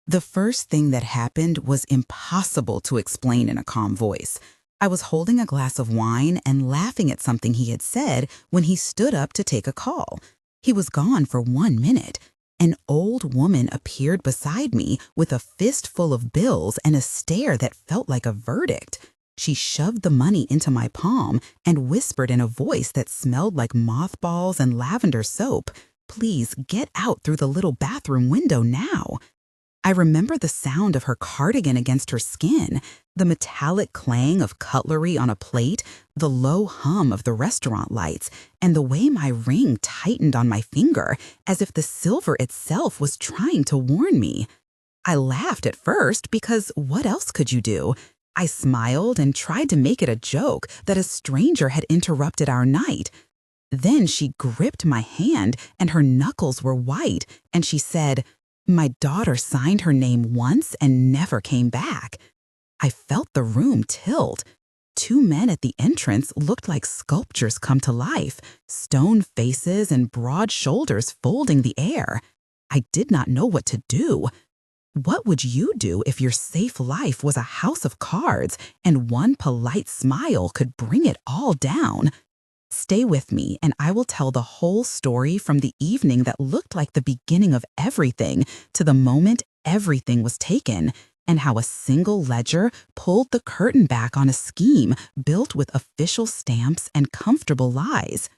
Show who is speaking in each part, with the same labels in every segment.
Speaker 1: The first thing that happened was impossible to explain in a calm voice. I was holding a glass of wine and laughing at something he had said when he stood up to take a call. He was gone for 1 minute. An old woman appeared beside me with a fistful of bills and a stare that felt like a verdict. She shoved the money into my palm and whispered in a voice that smelled like mothballs and lavender soap, "Please get out through the little bathroom window now." I remember the sound of her cardigan against her skin, the metallic clang of cutlery on a plate, the low hum of the restaurant lights, and the way my ring tightened on my finger as if the silver itself was trying to warn me. I laughed at first because what else could you do? I smiled and tried to make it a joke that a stranger had interrupted our night. Then she gripped my hand and her knuckles were white, and she said, "My daughter signed her name once and never came back." I felt the room tilt. Two men at the entrance looked like sculptures come to life, stone faces and broad shoulders folding the air. I did not know what to do. What would you do if your safe life was a house of cards and one polite smile could bring it all down? Stay with me, and I will tell the whole story from the evening that looked like the beginning of everything to the moment everything was taken, and how a single ledger pulled the curtain back on a scheme built with official stamps and comfortable lies.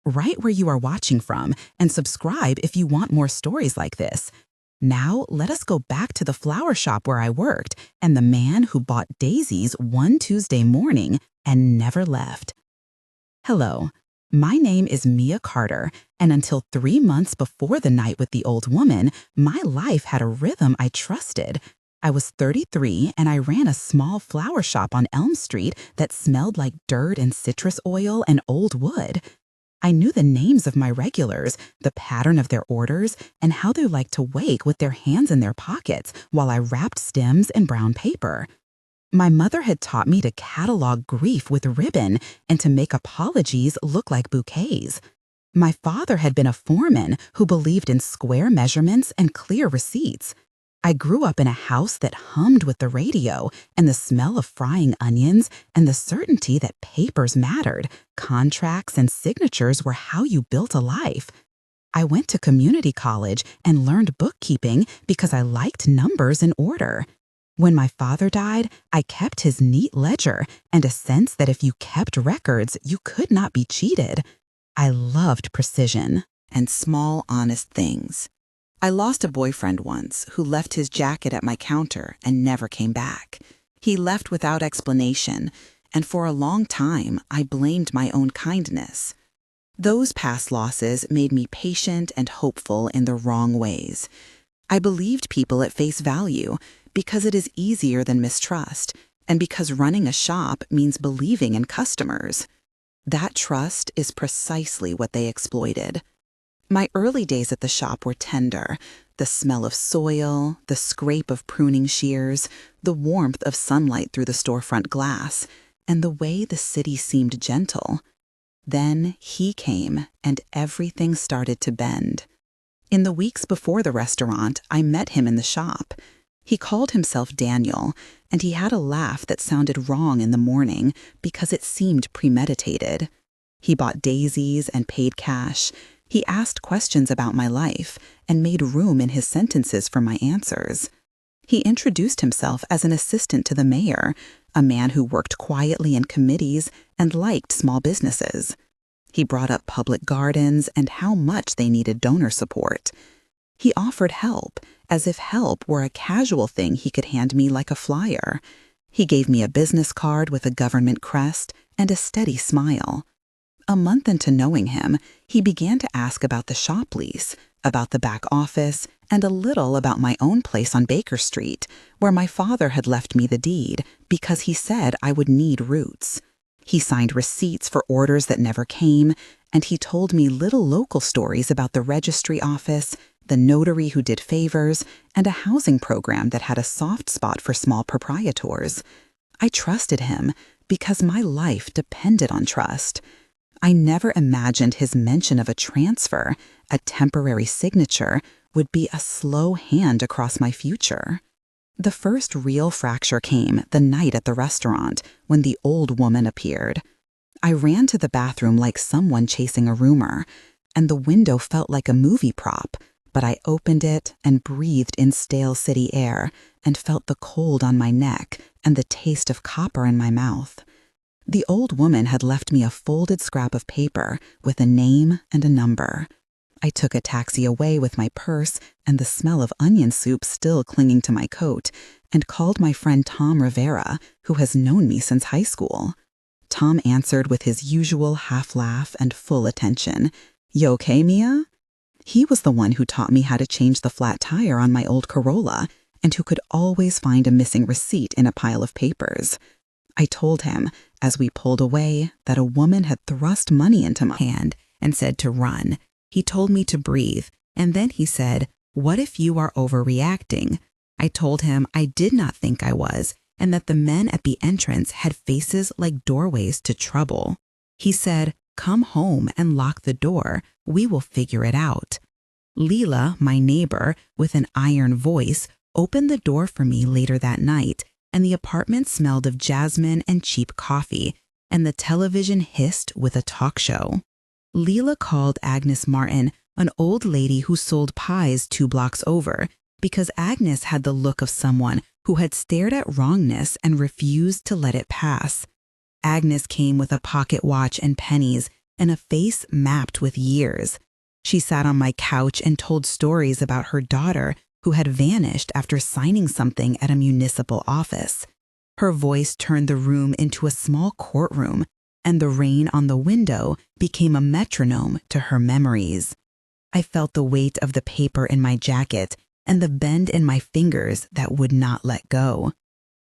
Speaker 1: Right where you are watching from, and subscribe if you want more stories like this. Now, let us go back to the flower shop where I worked and the man who bought daisies one Tuesday morning and never left. Hello, my name is Mia Carter, and until 3 months before the night with the old woman, my life had a rhythm I trusted. I was 33 and I ran a small flower shop on Elm Street that smelled like dirt and citrus oil and old wood. I knew the names of my regulars, the pattern of their orders, and how they liked to wake with their hands in their pockets while I wrapped stems in brown paper. My mother had taught me to catalog grief with ribbon and to make apologies look like bouquets. My father had been a foreman who believed in square measurements and clear receipts. I grew up in a house that hummed with the radio and the smell of frying onions and the certainty that papers mattered, contracts and signatures were how you built a life. I went to community college and learned bookkeeping because I liked numbers and order. When my father died, I kept his neat ledger and a sense that if you kept records, you could not be cheated. I loved precision and small, honest things. I lost a boyfriend once who left his jacket at my counter and never came back. He left without explanation, and for a long time, I blamed my own kindness. Those past losses made me patient and hopeful in the wrong ways. I believed people at face value because it is easier than mistrust, and because running a shop means believing in customers. That trust is precisely what they exploited. My early days at the shop were tender. The smell of soil, the scrape of pruning shears, the warmth of sunlight through the storefront glass, and the way the city seemed gentle. Then he came, and everything started to bend. In the weeks before the restaurant, I met him in the shop. He called himself Daniel, and he had a laugh that sounded wrong in the morning because it seemed premeditated. He bought daisies and paid cash. He asked questions about my life and made room in his sentences for my answers. He introduced himself as an assistant to the mayor, a man who worked quietly in committees and liked small businesses. He brought up public gardens and how much they needed donor support. He offered help, as if help were a casual thing he could hand me like a flyer. He gave me a business card with a government crest and a steady smile. A month into knowing him, he began to ask about the shop lease, about the back office, and a little about my own place on Baker Street, where my father had left me the deed because he said I would need roots. He signed receipts for orders that never came, and he told me little local stories about the registry office, the notary who did favors, and a housing program that had a soft spot for small proprietors. I trusted him because my life depended on trust. I never imagined his mention of a transfer, a temporary signature, would be a slow hand across my future. The first real fracture came the night at the restaurant when the old woman appeared. I ran to the bathroom like someone chasing a rumor, and the window felt like a movie prop, but I opened it and breathed in stale city air and felt the cold on my neck and the taste of copper in my mouth. The old woman had left me a folded scrap of paper with a name and a number. I took a taxi away with my purse and the smell of onion soup still clinging to my coat, and called my friend Tom Rivera, who has known me since high school. Tom answered with his usual half-laugh and full attention. "You okay, Mia?" He was the one who taught me how to change the flat tire on my old Corolla and who could always find a missing receipt in a pile of papers. I told him, as we pulled away, that a woman had thrust money into my hand and said to run. He told me to breathe, and then he said, "What if you are overreacting?" I told him I did not think I was, and that the men at the entrance had faces like doorways to trouble. He said, "Come home and lock the door. We will figure it out." Leela, my neighbor, with an iron voice, opened the door for me later that night, and the apartment smelled of jasmine and cheap coffee, and the television hissed with a talk show. Leela called Agnes Martin an old lady who sold pies 2 blocks over, because Agnes had the look of someone who had stared at wrongness and refused to let it pass. Agnes came with a pocket watch and pennies and a face mapped with years. She sat on my couch and told stories about her daughter who had vanished after signing something at a municipal office. Her voice turned the room into a small courtroom, and the rain on the window became a metronome to her memories. I felt the weight of the paper in my jacket and the bend in my fingers that would not let go.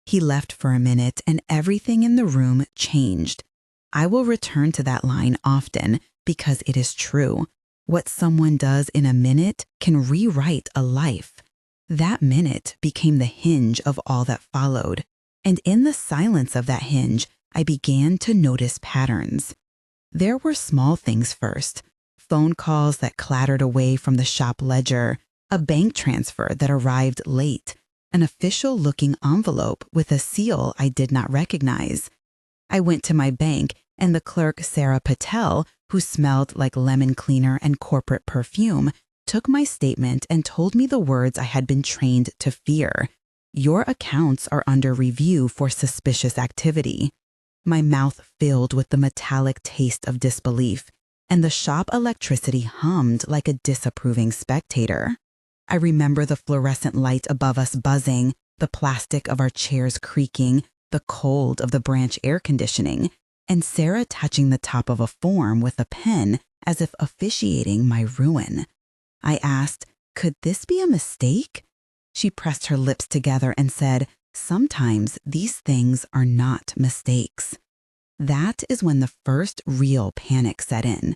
Speaker 1: He left for a minute, and everything in the room changed. I will return to that line often because it is true. What someone does in a minute can rewrite a life. That minute became the hinge of all that followed, and in the silence of that hinge, I began to notice patterns. There were small things first: phone calls that clattered away from the shop ledger, a bank transfer that arrived late, an official-looking envelope with a seal I did not recognize. I went to my bank, and the clerk, Sarah Patel, who smelled like lemon cleaner and corporate perfume, took my statement and told me the words I had been trained to fear. "Your accounts are under review for suspicious activity." My mouth filled with the metallic taste of disbelief, and the shop electricity hummed like a disapproving spectator. I remember the fluorescent light above us buzzing, the plastic of our chairs creaking, the cold of the branch air conditioning, and Sarah touching the top of a form with a pen as if officiating my ruin. I asked, "Could this be a mistake?" She pressed her lips together and said, "Sometimes these things are not mistakes." That is when the first real panic set in.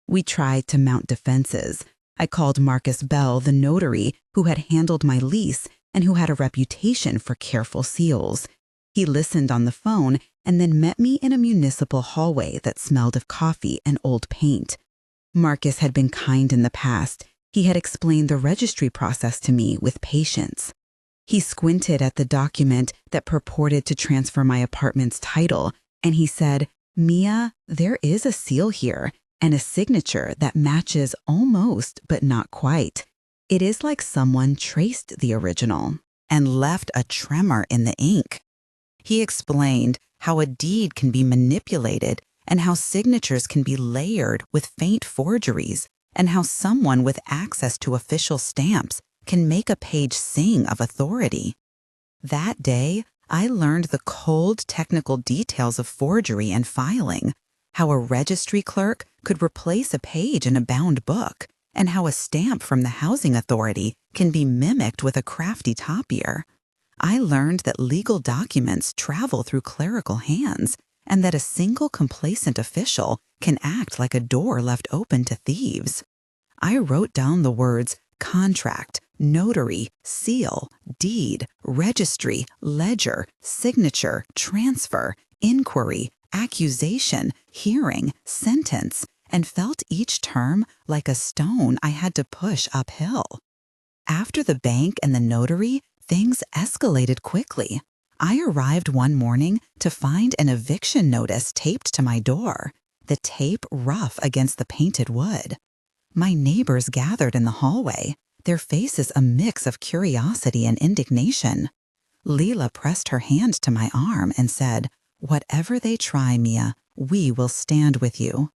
Speaker 1: We tried to mount defenses. I called Marcus Bell, the notary, who had handled my lease and who had a reputation for careful seals. He listened on the phone and then met me in a municipal hallway that smelled of coffee and old paint. Marcus had been kind in the past. He had explained the registry process to me with patience. He squinted at the document that purported to transfer my apartment's title, and he said, "Mia, there is a seal here and a signature that matches almost but not quite. It is like someone traced the original and left a tremor in the ink." He explained how a deed can be manipulated and how signatures can be layered with faint forgeries, and how someone with access to official stamps can make a page sing of authority. That day, I learned the cold technical details of forgery and filing, how a registry clerk could replace a page in a bound book, and how a stamp from the housing authority can be mimicked with a crafty copier. I learned that legal documents travel through clerical hands, and that a single complacent official can act like a door left open to thieves. I wrote down the words contract, notary, seal, deed, registry, ledger, signature, transfer, inquiry, accusation, hearing, sentence, and felt each term like a stone I had to push uphill. After the bank and the notary, things escalated quickly. I arrived one morning to find an eviction notice taped to my door, the tape rough against the painted wood. My neighbors gathered in the hallway, their faces a mix of curiosity and indignation. Leela pressed her hand to my arm and said, "Whatever they try, Mia, we will stand with you."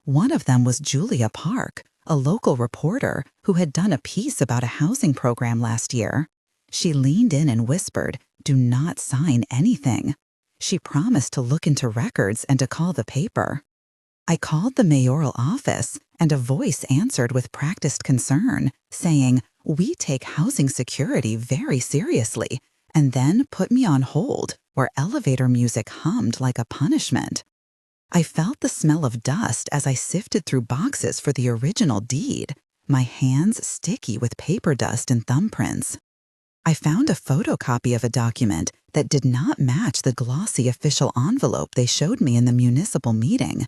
Speaker 1: One of them was Julia Park, a local reporter who had done a piece about a housing program last year. She leaned in and whispered, "Do not sign anything." She promised to look into records and to call the paper. I called the mayoral office, and a voice answered with practiced concern, saying, "We take housing security very seriously," and then put me on hold, where elevator music hummed like a punishment. I felt the smell of dust as I sifted through boxes for the original deed, my hands sticky with paper dust and thumbprints. I found a photocopy of a document that did not match the glossy official envelope they showed me in the municipal meeting.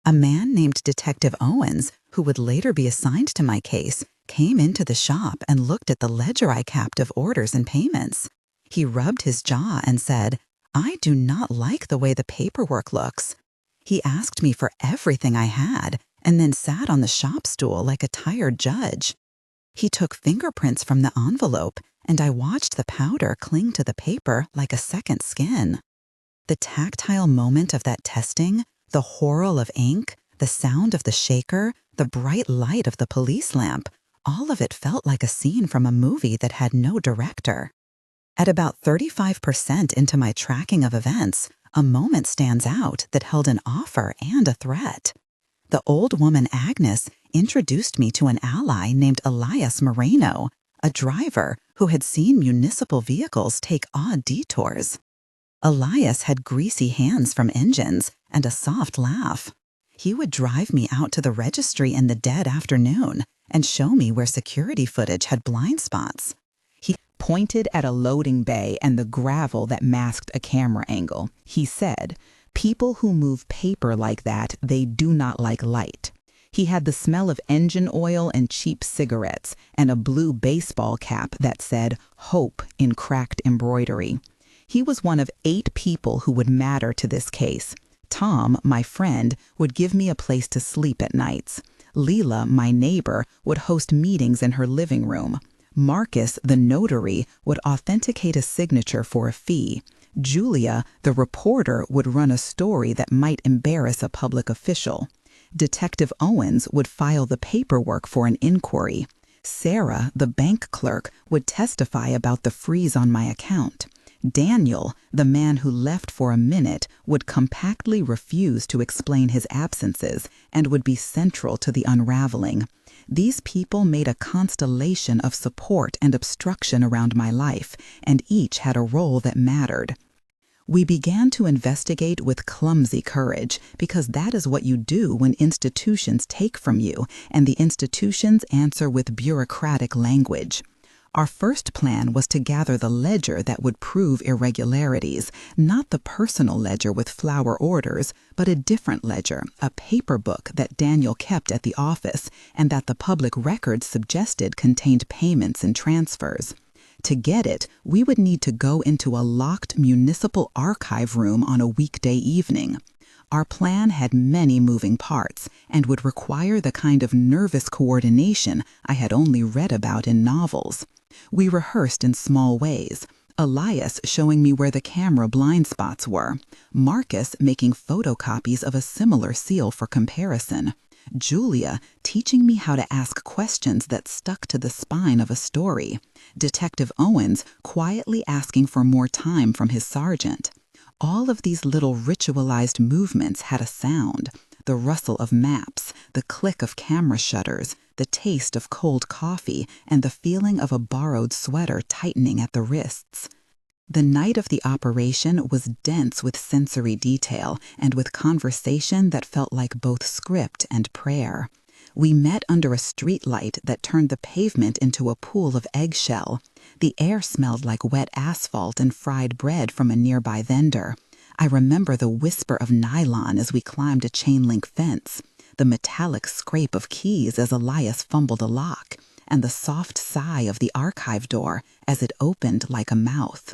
Speaker 1: A man named Detective Owens, who would later be assigned to my case, came into the shop and looked at the ledger I kept of orders and payments. He rubbed his jaw and said, "I do not like the way the paperwork looks." He asked me for everything I had and then sat on the shop stool like a tired judge. He took fingerprints from the envelope, and I watched the powder cling to the paper like a second skin. The tactile moment of that testing, the whirl of ink, the sound of the shaker, the bright light of the police lamp, all of it felt like a scene from a movie that had no director. At about 35% into my tracking of events, a moment stands out that held an offer and a threat. The old woman Agnes introduced me to an ally named Elias Moreno, a driver who had seen municipal vehicles take odd detours. Elias had greasy hands from engines and a soft laugh. He would drive me out to the registry in the dead afternoon and show me where security footage had blind spots. He pointed at a loading bay and the gravel that masked a camera angle. He said, "People who move paper like that, they do not like light." He had the smell of engine oil and cheap cigarettes and a blue baseball cap that said "Hope" in cracked embroidery. He was one of 8 people who would matter to this case. Tom, my friend, would give me a place to sleep at nights. Leela, my neighbor, would host meetings in her living room. Marcus, the notary, would authenticate a signature for a fee. Julia, the reporter, would run a story that might embarrass a public official. Detective Owens would file the paperwork for an inquiry. Sarah, the bank clerk, would testify about the freeze on my account. Daniel, the man who left for a minute, would compactly refuse to explain his absences and would be central to the unraveling. These people made a constellation of support and obstruction around my life, and each had a role that mattered. We began to investigate with clumsy courage, because that is what you do when institutions take from you, and the institutions answer with bureaucratic language. Our first plan was to gather the ledger that would prove irregularities, not the personal ledger with flower orders, but a different ledger, a paper book that Daniel kept at the office and that the public records suggested contained payments and transfers. To get it, we would need to go into a locked municipal archive room on a weekday evening. Our plan had many moving parts and would require the kind of nervous coordination I had only read about in novels. We rehearsed in small ways, Elias showing me where the camera blind spots were, Marcus making photocopies of a similar seal for comparison, Julia teaching me how to ask questions that stuck to the spine of a story, Detective Owens quietly asking for more time from his sergeant. All of these little ritualized movements had a sound, the rustle of maps, the click of camera shutters, the taste of cold coffee, and the feeling of a borrowed sweater tightening at the wrists. The night of the operation was dense with sensory detail and with conversation that felt like both script and prayer. We met under a street light that turned the pavement into a pool of eggshell. The air smelled like wet asphalt and fried bread from a nearby vendor. I remember the whisper of nylon as we climbed a chain-link fence, the metallic scrape of keys as Elias fumbled a lock, and the soft sigh of the archive door as it opened like a mouth.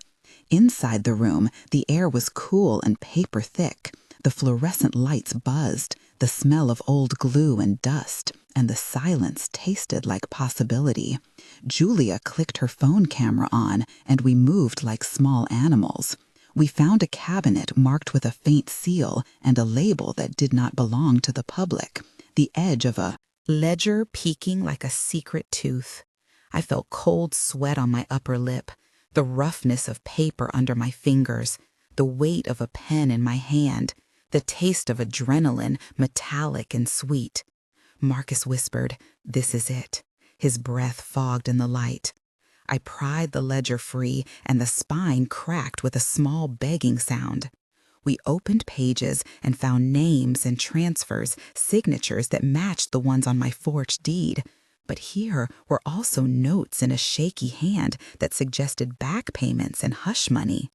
Speaker 1: Inside the room, the air was cool and paper thick. The fluorescent lights buzzed, the smell of old glue and dust, and the silence tasted like possibility. Julia clicked her phone camera on, and we moved like small animals. We found a cabinet marked with a faint seal and a label that did not belong to the public, the edge of a ledger peeking like a secret tooth. I felt cold sweat on my upper lip, the roughness of paper under my fingers, the weight of a pen in my hand, the taste of adrenaline, metallic and sweet. Marcus whispered, "This is it." His breath fogged in the light. I pried the ledger free, and the spine cracked with a small begging sound. We opened pages and found names and transfers, signatures that matched the ones on my forged deed. But here were also notes in a shaky hand that suggested back payments and hush money.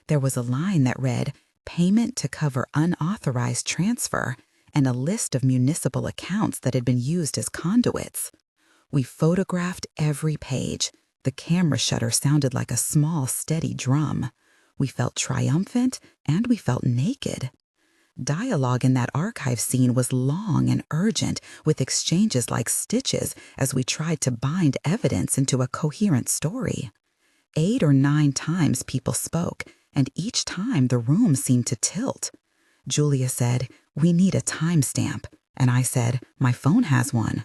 Speaker 1: There was a line that read, "Payment to cover unauthorized transfer," and a list of municipal accounts that had been used as conduits. We photographed every page. The camera shutter sounded like a small, steady drum. We felt triumphant, and we felt naked. Dialogue in that archive scene was long and urgent, with exchanges like stitches as we tried to bind evidence into a coherent story. 8 or 9 times people spoke, and each time the room seemed to tilt. Julia said, "We need a timestamp," and I said, "My phone has one."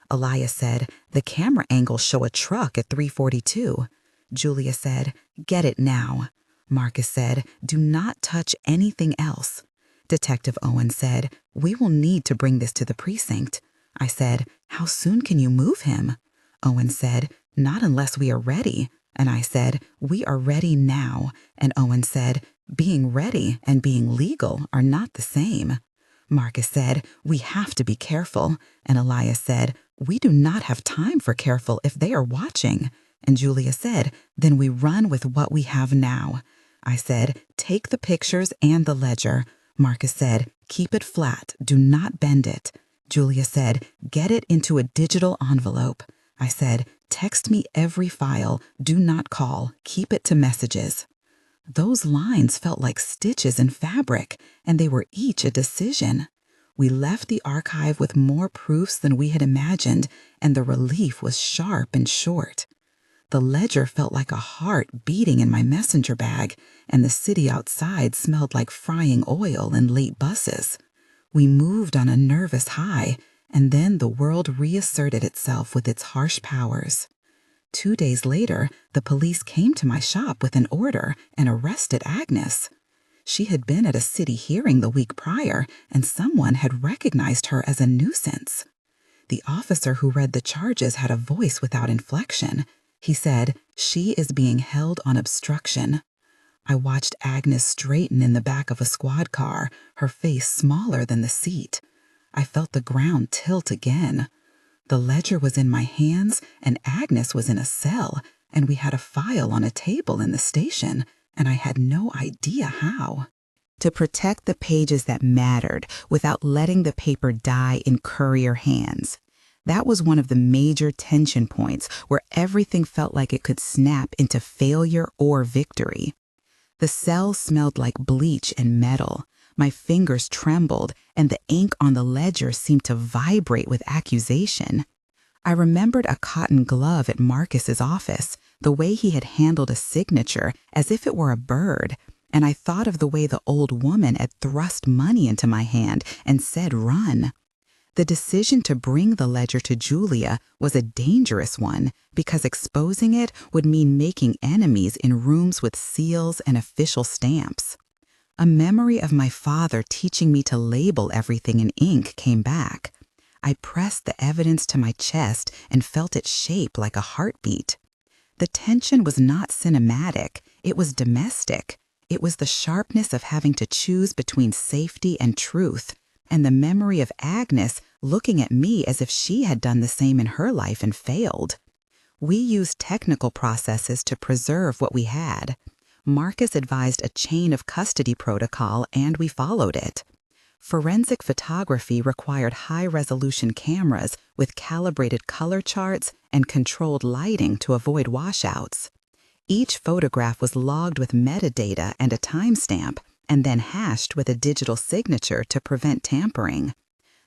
Speaker 1: Elias said, "The camera angles show a truck at 3:42. Julia said, "Get it now." Marcus said, "Do not touch anything else." Detective Owen said, "We will need to bring this to the precinct." I said, "How soon can you move him?" Owen said, "Not unless we are ready." And I said, "We are ready now." And Owen said, "Being ready and being legal are not the same." Marcus said, "We have to be careful." And Elias said, "We do not have time for careful if they are watching." And Julia said, "Then we run with what we have now." I said, "Take the pictures and the ledger." Marcus said, "Keep it flat. Do not bend it." Julia said, "Get it into a digital envelope." I said, "Text me every file. Do not call. Keep it to messages." Those lines felt like stitches in fabric, and they were each a decision. We left the archive with more proofs than we had imagined, and the relief was sharp and short. The ledger felt like a heart beating in my messenger bag, and the city outside smelled like frying oil and late buses. We moved on a nervous high, and then the world reasserted itself with its harsh powers. 2 days later, the police came to my shop with an order and arrested Agnes. She had been at a city hearing the week prior, and someone had recognized her as a nuisance. The officer who read the charges had a voice without inflection. He said, "She is being held on obstruction." I watched Agnes straighten in the back of a squad car, her face smaller than the seat. I felt the ground tilt again. The ledger was in my hands, and Agnes was in a cell, and we had a file on a table in the station, and I had no idea how. To protect the pages that mattered without letting the paper die in courier hands. That was one of the major tension points where everything felt like it could snap into failure or victory. The cell smelled like bleach and metal. My fingers trembled, and the ink on the ledger seemed to vibrate with accusation. I remembered a cotton glove at Marcus's office, the way he had handled a signature as if it were a bird, and I thought of the way the old woman had thrust money into my hand and said, "Run." The decision to bring the ledger to Julia was a dangerous one because exposing it would mean making enemies in rooms with seals and official stamps. A memory of my father teaching me to label everything in ink came back. I pressed the evidence to my chest and felt it shape like a heartbeat. The tension was not cinematic, it was domestic. It was the sharpness of having to choose between safety and truth, and the memory of Agnes looking at me as if she had done the same in her life and failed. We used technical processes to preserve what we had. Marcus advised a chain of custody protocol, and we followed it. Forensic photography required high-resolution cameras with calibrated color charts and controlled lighting to avoid washouts. Each photograph was logged with metadata and a timestamp, and then hashed with a digital signature to prevent tampering.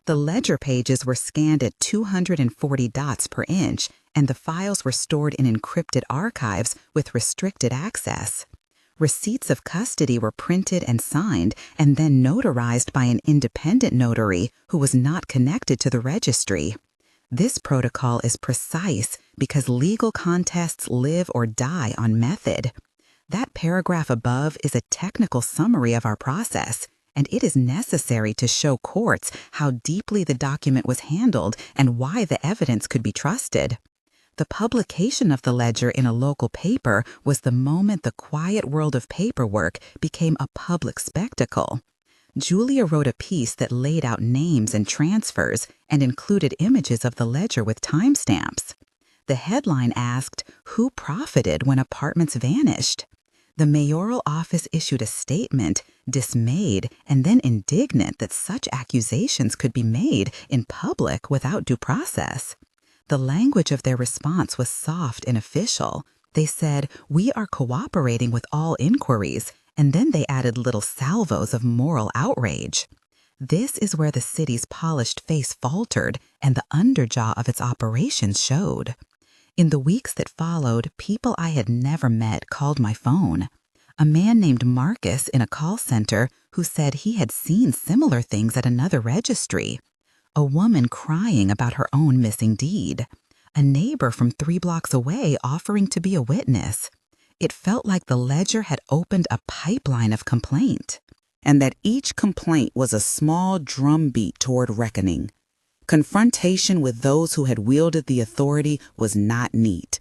Speaker 1: The ledger pages were scanned at 240 dots per inch, and the files were stored in encrypted archives with restricted access. Receipts of custody were printed and signed and then notarized by an independent notary who was not connected to the registry. This protocol is precise because legal contests live or die on method. That paragraph above is a technical summary of our process, and it is necessary to show courts how deeply the document was handled and why the evidence could be trusted. The publication of the ledger in a local paper was the moment the quiet world of paperwork became a public spectacle. Julia wrote a piece that laid out names and transfers and included images of the ledger with timestamps. The headline asked, "Who profited when apartments vanished?" The mayoral office issued a statement, dismayed and then indignant that such accusations could be made in public without due process. The language of their response was soft and official. They said, "We are cooperating with all inquiries," and then they added little salvos of moral outrage. This is where the city's polished face faltered and the underjaw of its operations showed. In the weeks that followed, people I had never met called my phone. A man named Marcus in a call center who said he had seen similar things at another registry. A woman crying about her own missing deed. A neighbor from 3 blocks away offering to be a witness. It felt like the ledger had opened a pipeline of complaint, and that each complaint was a small drumbeat toward reckoning. Confrontation with those who had wielded the authority was not neat.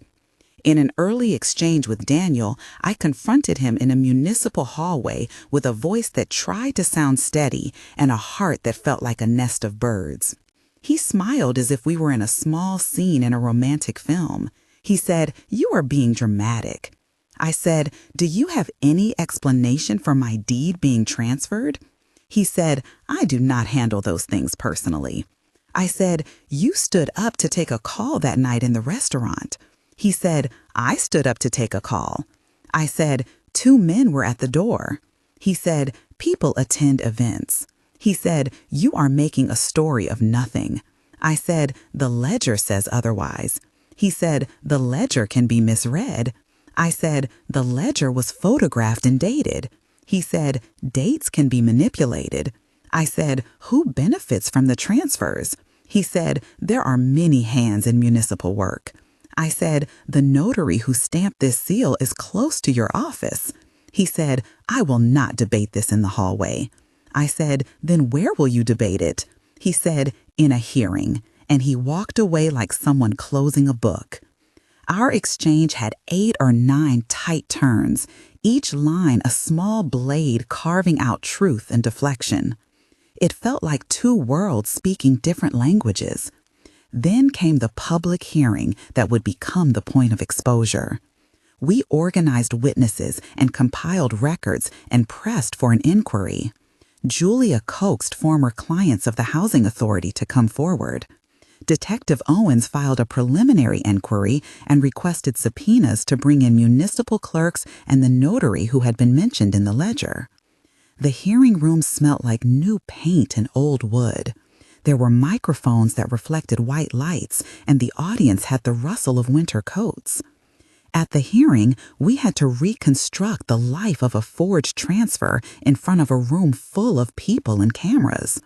Speaker 1: In an early exchange with Daniel, I confronted him in a municipal hallway with a voice that tried to sound steady and a heart that felt like a nest of birds. He smiled as if we were in a small scene in a romantic film. He said, "You are being dramatic." I said, "Do you have any explanation for my deed being transferred?" He said, "I do not handle those things personally." I said, "You stood up to take a call that night in the restaurant." He said, "I stood up to take a call." I said, "2 men were at the door." He said, "People attend events." He said, "You are making a story of nothing." I said, "The ledger says otherwise." He said, "The ledger can be misread." I said, "The ledger was photographed and dated." He said, "Dates can be manipulated." I said, "Who benefits from the transfers?" He said, "There are many hands in municipal work." I said, "The notary who stamped this seal is close to your office." He said, "I will not debate this in the hallway." I said, "Then where will you debate it?" He said, "In a hearing," and he walked away like someone closing a book. Our exchange had 8 or 9 tight turns, each line a small blade carving out truth and deflection. It felt like 2 worlds speaking different languages. Then came the public hearing that would become the point of exposure. We organized witnesses and compiled records and pressed for an inquiry. Julia coaxed former clients of the housing authority to come forward. Detective Owens filed a preliminary inquiry and requested subpoenas to bring in municipal clerks and the notary who had been mentioned in the ledger. The hearing room smelt like new paint and old wood. There were microphones that reflected white lights, and the audience had the rustle of winter coats. At the hearing, we had to reconstruct the life of a forged transfer in front of a room full of people and cameras.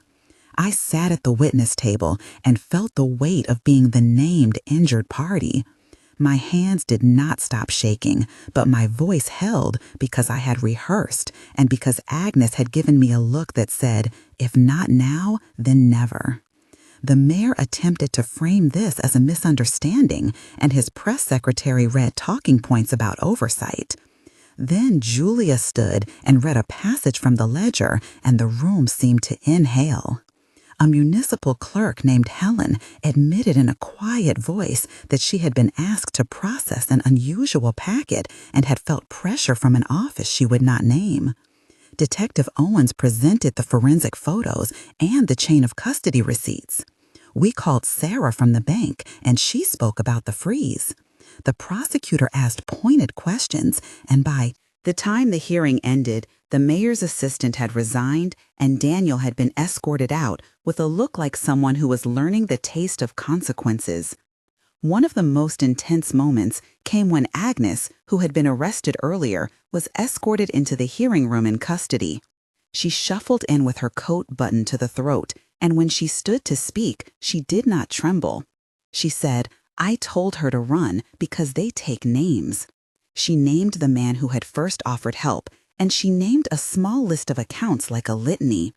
Speaker 1: I sat at the witness table and felt the weight of being the named injured party. My hands did not stop shaking, but my voice held because I had rehearsed and because Agnes had given me a look that said, "If not now, then never." The mayor attempted to frame this as a misunderstanding, and his press secretary read talking points about oversight. Then Julia stood and read a passage from the ledger, and the room seemed to inhale. A municipal clerk named Helen admitted in a quiet voice that she had been asked to process an unusual packet and had felt pressure from an office she would not name. Detective Owens presented the forensic photos and the chain of custody receipts. We called Sarah from the bank, and she spoke about the freeze. The prosecutor asked pointed questions, and by the time the hearing ended, the mayor's assistant had resigned, and Daniel had been escorted out with a look like someone who was learning the taste of consequences. One of the most intense moments came when Agnes, who had been arrested earlier, was escorted into the hearing room in custody. She shuffled in with her coat buttoned to the throat, and when she stood to speak, she did not tremble. She said, "I told her to run because they take names." She named the man who had first offered help, and she named a small list of accounts like a litany.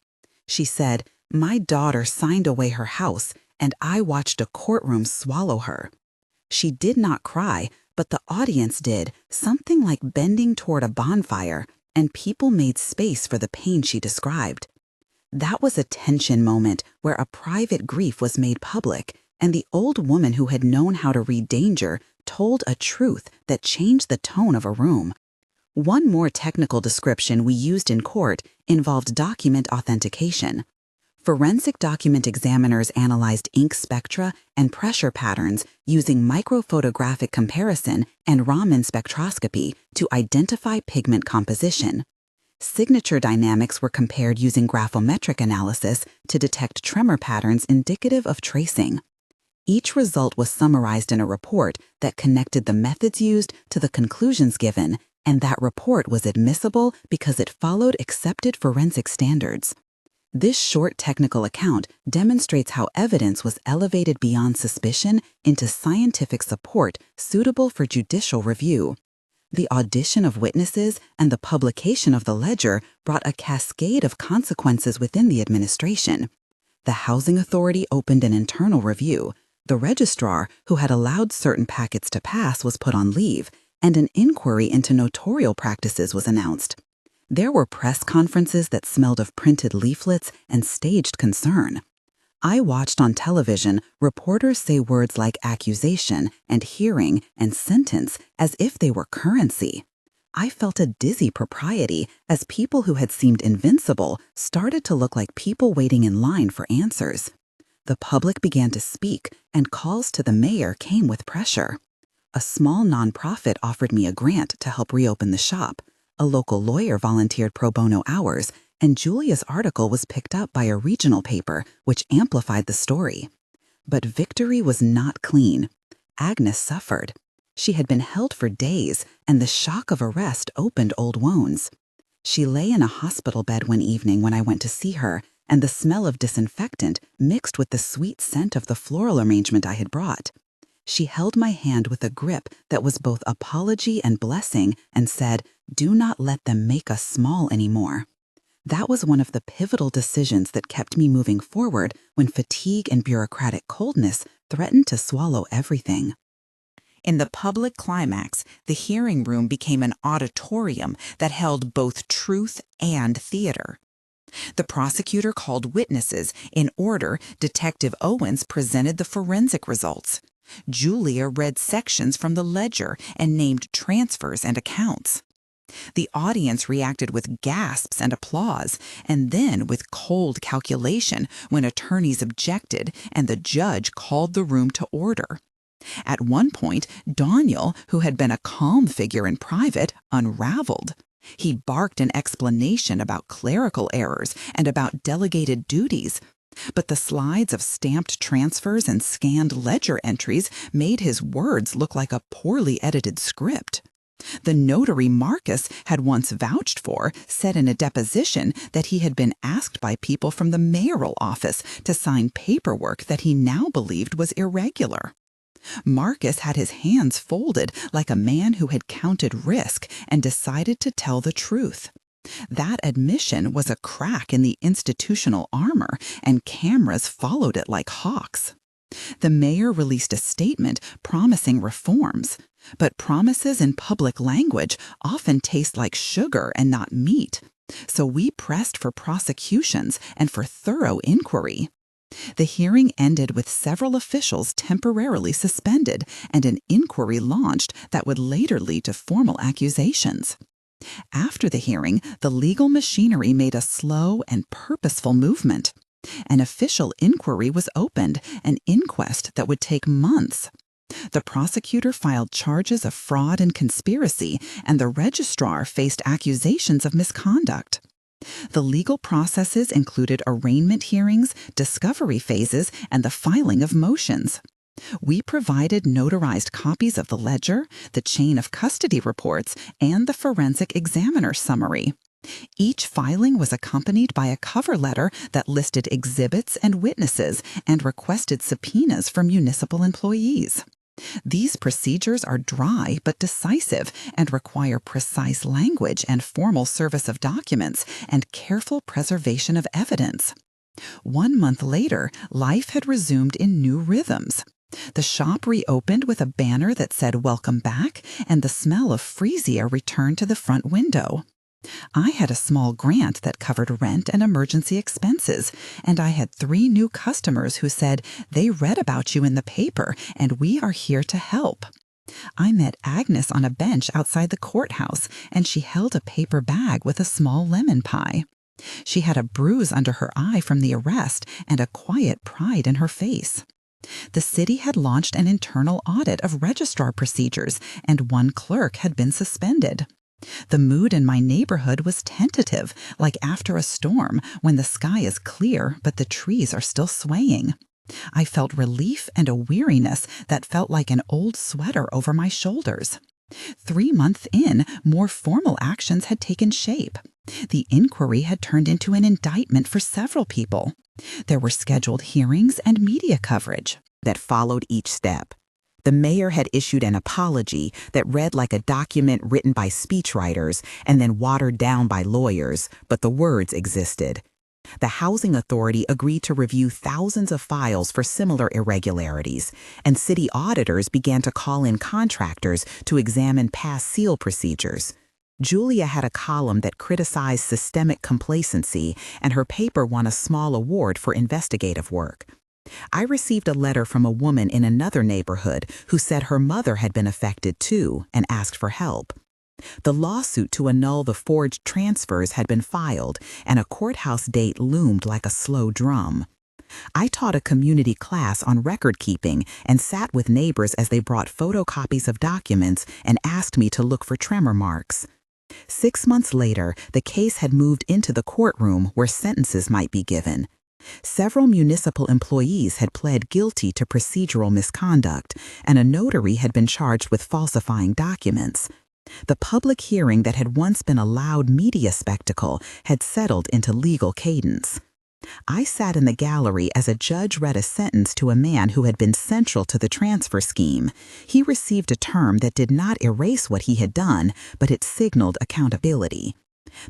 Speaker 1: She said, "My daughter signed away her house, and I watched a courtroom swallow her." She did not cry, but the audience did, something like bending toward a bonfire, and people made space for the pain she described. That was a tension moment where a private grief was made public, and the old woman who had known how to read danger told a truth that changed the tone of a room. One more technical description we used in court involved document authentication. Forensic document examiners analyzed ink spectra and pressure patterns using microphotographic comparison and Raman spectroscopy to identify pigment composition. Signature dynamics were compared using graphometric analysis to detect tremor patterns indicative of tracing. Each result was summarized in a report that connected the methods used to the conclusions given, and that report was admissible because it followed accepted forensic standards. This short technical account demonstrates how evidence was elevated beyond suspicion into scientific support suitable for judicial review. The audition of witnesses and the publication of the ledger brought a cascade of consequences within the administration. The Housing Authority opened an internal review. The registrar, who had allowed certain packets to pass, was put on leave, and an inquiry into notarial practices was announced. There were press conferences that smelled of printed leaflets and staged concern. I watched on television reporters say words like accusation and hearing and sentence as if they were currency. I felt a dizzy propriety as people who had seemed invincible started to look like people waiting in line for answers. The public began to speak, and calls to the mayor came with pressure. A small nonprofit offered me a grant to help reopen the shop. A local lawyer volunteered pro bono hours, and Julia's article was picked up by a regional paper, which amplified the story. But victory was not clean. Agnes suffered. She had been held for days, and the shock of arrest opened old wounds. She lay in a hospital bed one evening when I went to see her, and the smell of disinfectant mixed with the sweet scent of the floral arrangement I had brought. She held my hand with a grip that was both apology and blessing and said, "Do not let them make us small anymore." That was one of the pivotal decisions that kept me moving forward when fatigue and bureaucratic coldness threatened to swallow everything. In the public climax, the hearing room became an auditorium that held both truth and theater. The prosecutor called witnesses. In order, Detective Owens presented the forensic results. Julia read sections from the ledger and named transfers and accounts. The audience reacted with gasps and applause, and then with cold calculation when attorneys objected and the judge called the room to order. At one point, Daniel, who had been a calm figure in private, unraveled. He barked an explanation about clerical errors and about delegated duties, but the slides of stamped transfers and scanned ledger entries made his words look like a poorly edited script. The notary Marcus had once vouched for said in a deposition that he had been asked by people from the mayoral office to sign paperwork that he now believed was irregular. Marcus had his hands folded like a man who had counted risk and decided to tell the truth. That admission was a crack in the institutional armor, and cameras followed it like hawks. The mayor released a statement promising reforms, but promises in public language often taste like sugar and not meat. So we pressed for prosecutions and for thorough inquiry. The hearing ended with several officials temporarily suspended and an inquiry launched that would later lead to formal accusations.
Speaker 2: After the hearing, the legal machinery made a slow and purposeful movement. An official inquiry was opened, an inquest that would take months. The prosecutor filed charges of fraud and conspiracy, and the registrar faced accusations of misconduct. The legal processes included arraignment hearings, discovery phases, and the filing of motions. We provided notarized copies of the ledger, the chain of custody reports, and the forensic examiner summary. Each filing was accompanied by a cover letter that listed exhibits and witnesses and requested subpoenas for municipal employees. These procedures are dry but decisive and require precise language and formal service of documents and careful preservation of evidence. 1 month later, life had resumed in new rhythms. The shop reopened with a banner that said "Welcome back," and the smell of freesia returned to the front window. I had a small grant that covered rent and emergency expenses, and I had 3 new customers who said they read about you in the paper and we are here to help. I met Agnes on a bench outside the courthouse, and she held a paper bag with a small lemon pie. She had a bruise under her eye from the arrest and a quiet pride in her face. The city had launched an internal audit of registrar procedures, and 1 clerk had been suspended. The mood in my neighborhood was tentative, like after a storm when the sky is clear but the trees are still swaying. I felt relief and a weariness that felt like an old sweater over my shoulders. 3 months in, more formal actions had taken shape. The inquiry had turned into an indictment for several people. There were scheduled hearings and media coverage
Speaker 1: that followed each step. The mayor had issued an apology that read like a document written by speechwriters and then watered down by lawyers, but the words existed. The housing authority agreed to review thousands of files for similar irregularities, and city auditors began to call in contractors to examine past seal procedures. Julia had a column that criticized systemic complacency, and her paper won a small award for investigative work. I received a letter from a woman in another neighborhood who said her mother had been affected too and asked for help. The lawsuit to annul the forged transfers had been filed, and a courthouse date loomed like a slow drum. I taught a community class on record keeping and sat with neighbors as they brought photocopies of documents and asked me to look for tremor marks. 6 months later, the case had moved into the courtroom where sentences might be given. Several municipal employees had pled guilty to procedural misconduct, and a notary had been charged with falsifying documents. The public hearing that had once been a loud media spectacle had settled into legal cadence. I sat in the gallery as a judge read a sentence to a man who had been central to the transfer scheme. He received a term that did not erase what he had done, but it signaled accountability.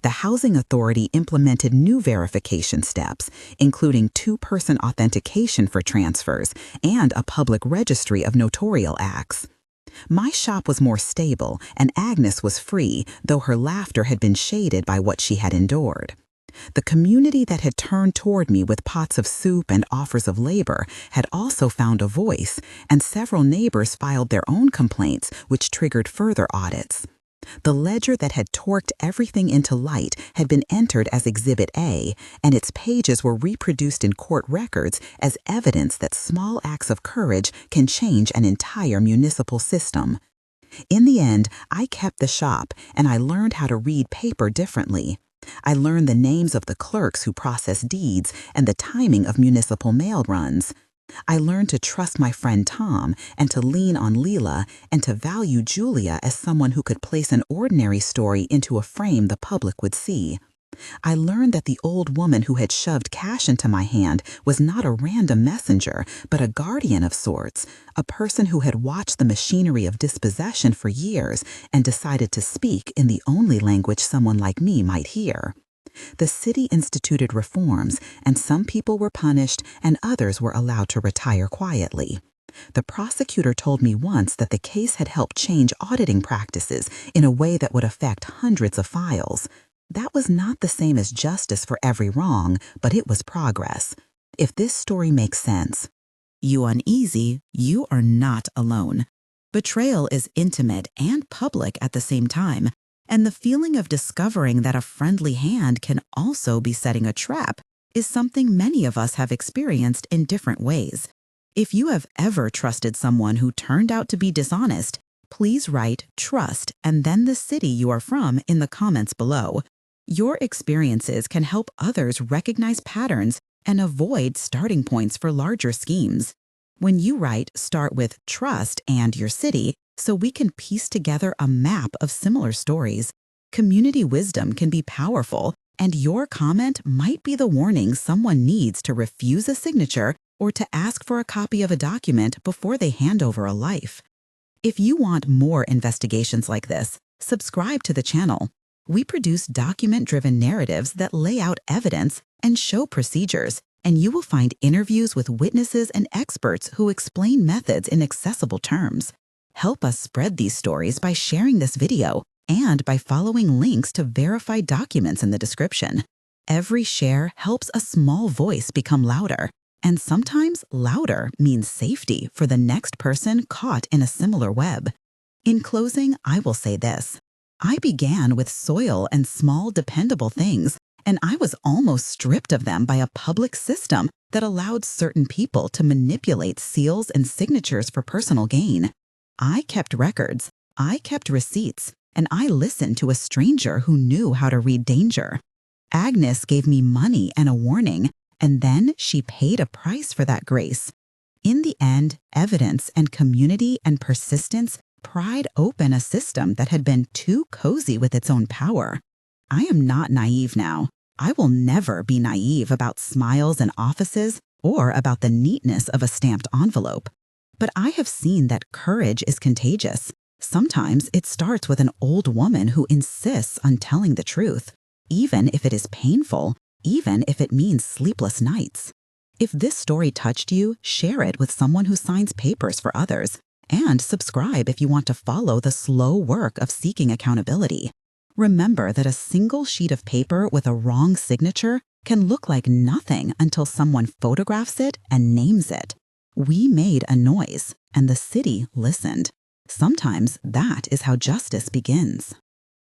Speaker 1: The housing authority implemented new verification steps, including 2-person authentication for transfers and a public registry of notarial acts. My shop was more stable, and Agnes was free, though her laughter had been shaded by what she had endured. The community that had turned toward me with pots of soup and offers of labor had also found a voice, and several neighbors filed their own complaints, which triggered further audits. The ledger that had torqued everything into light had been entered as Exhibit A, and its pages were reproduced in court records as evidence that small acts of courage can change an entire municipal system. In the end, I kept the shop, and I learned how to read paper differently. I learned the names of the clerks who process deeds and the timing of municipal mail runs. I learned to trust my friend Tom and to lean on Leela and to value Julia as someone who could place an ordinary story into a frame the public would see. I learned that the old woman who had shoved cash into my hand was not a random messenger, but a guardian of sorts, a person who had watched the machinery of dispossession for years and decided to speak in the only language someone like me might hear. The city instituted reforms, and some people were punished and others were allowed to retire quietly. The prosecutor told me once that the case had helped change auditing practices in a way that would affect hundreds of files. That was not the same as justice for every wrong, but it was progress. If this story makes sense, you uneasy, you are not alone. Betrayal is intimate and public at the same time, And the feeling of discovering that a friendly hand can also be setting a trap is something many of us have experienced in different ways. If you have ever trusted someone who turned out to be dishonest, please write "trust" and then the city you are from in the comments below. Your experiences can help others recognize patterns and avoid starting points for larger schemes. When you write, start with "trust" and your city so we can piece together a map of similar stories. Community wisdom can be powerful, and your comment might be the warning someone needs to refuse a signature or to ask for a copy of a document before they hand over a life. If you want more investigations like this, subscribe to the channel. We produce document-driven narratives that lay out evidence and show procedures, and you will find interviews with witnesses and experts who explain methods in accessible terms. Help us spread these stories by sharing this video and by following links to verified documents in the description. Every share helps a small voice become louder, and sometimes louder means safety for the next person caught in a similar web. In closing, I will say this. I began with soil and small dependable things, and I was almost stripped of them by a public system that allowed certain people to manipulate seals and signatures for personal gain. I kept records, I kept receipts, and I listened to a stranger who knew how to read danger. Agnes gave me money and a warning, and then she paid a price for that grace. In the end, evidence and community and persistence pried open a system that had been too cozy with its own power. I am not naive now. I will never be naive about smiles in offices or about the neatness of a stamped envelope. But I have seen that courage is contagious. Sometimes it starts with an old woman who insists on telling the truth, even if it is painful, even if it means sleepless nights. If this story touched you, share it with someone who signs papers for others, and subscribe if you want to follow the slow work of seeking accountability. Remember that a single sheet of paper with a wrong signature can look like nothing until someone photographs it and names it. We made a noise, and the city listened. Sometimes that is how justice begins.